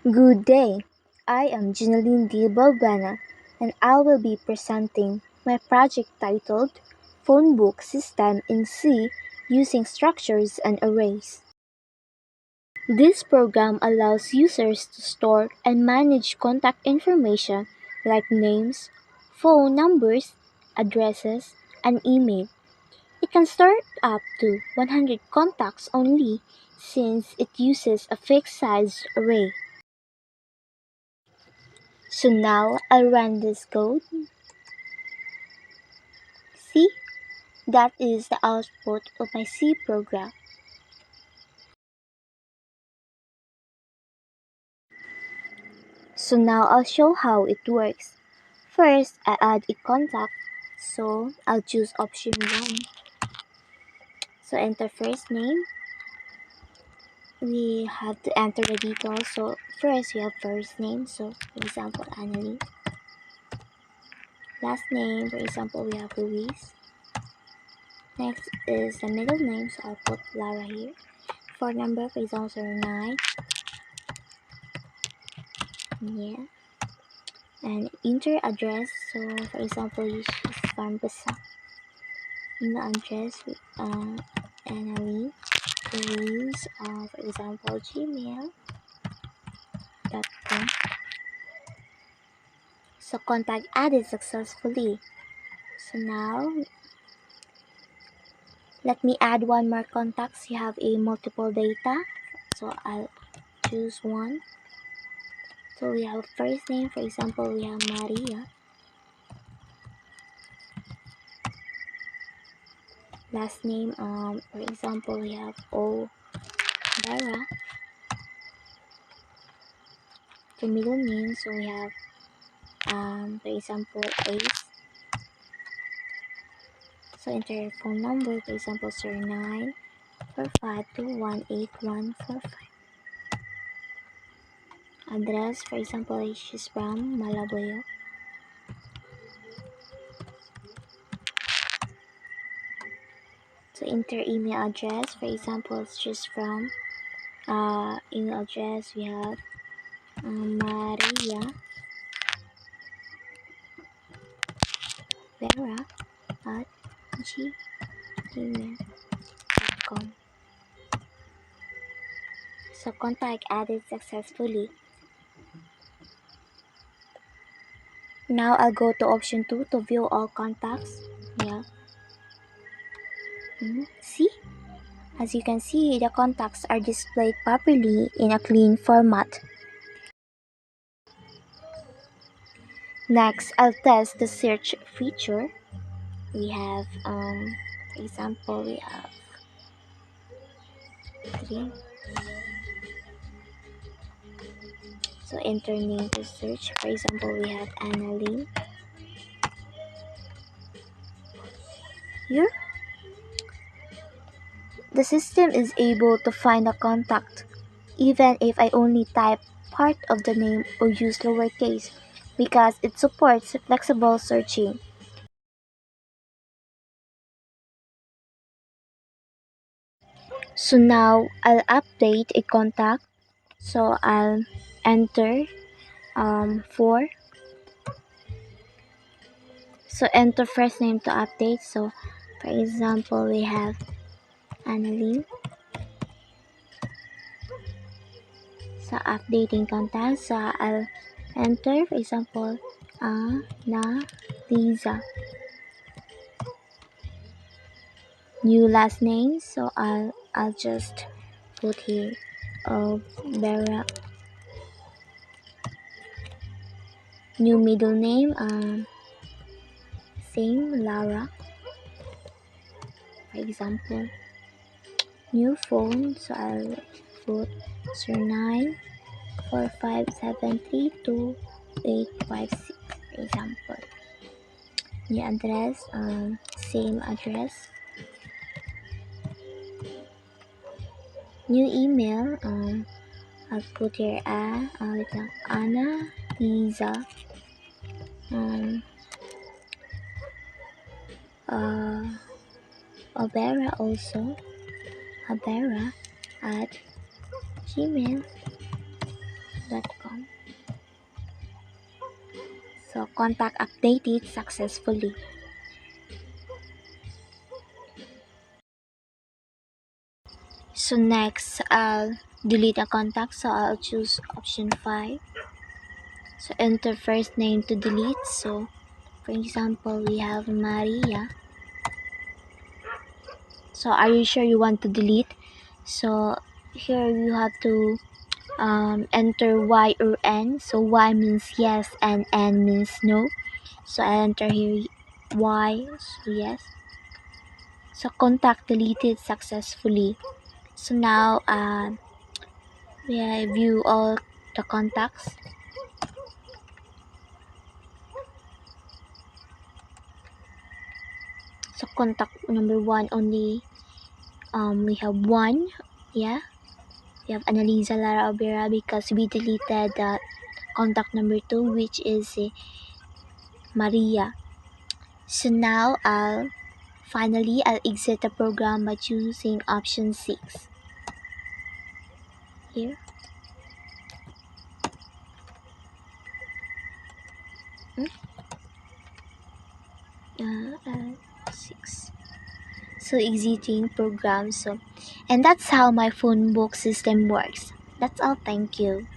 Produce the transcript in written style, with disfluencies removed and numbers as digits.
Good day. I am Ginaline D. Balbuena, and I will be presenting my project titled Phone Book System in C using structures and arrays. This program allows users to store and manage contact information like names, phone numbers, addresses, and email. It can store up to 100 contacts only since it uses a fixed size array. So now I'll run this code. See, that is the output of my C program. So now I'll show how it works. First, I add a contact, so I'll choose option 1. So enter first name. We have to enter the details. So first we have first name, so for example Annalie. Last name, for example we have Luis. Next is the middle name, so I'll put Lara here. Phone number, for example 9. Yeah. And enter address, so for example use Pambasa. Email address Annalie Louise, for example gmail.com. So contact added successfully. So now let me add one more contacts. You have a multiple data, so I'll choose one. So we have first name, for example we have Maria. Last name, for example we have O Vera. The middle name, so we have for example Ace. So enter phone number, for example 0945218145. Address, for example she's from Malaboyo. So enter email address, for example she's from email address we have Maria Vera at gmail.com. So contact added successfully. Now I'll go to option 2 to view all contacts. Yeah. See? As you can see, the contacts are displayed properly in a clean format. Next, I'll test the search feature. We have, for example, we have 3. So enter name to search. For example, we have Annalie. Here, the system is able to find a contact even if I only type part of the name or use lowercase because it supports flexible searching. So now I'll update a contact. So I'll enter 4. So enter first name to update. So for example, we have Annalie. So updating contact. So I'll enter, for example, Lisa. New last name. So I'll just put here Vera. New middle name. Same Lara. For example. New phone. So I'll put 0945732856, for example. New address, same address. New email, I'll put here Anna Lisa Avera also Avera at gmail.com. gmail.com. So contact updated successfully. So next, I'll delete a contact. So I'll choose option 5. So enter first name to delete. So for example, we have Maria. So are you sure you want to delete? So here you have to enter Y or N. So Y means yes and N means no. So I enter here Y. So yes. So contact deleted successfully. So now we view all the contacts. So contact number 1 only we have 1. Yeah, we have Annalisa Lara Obera because we deleted the contact number 2, which is Maria. So now I'll exit the program by choosing option 6 here. 6. So exiting program. So and that's how my phone book system works. That's all. Thank you.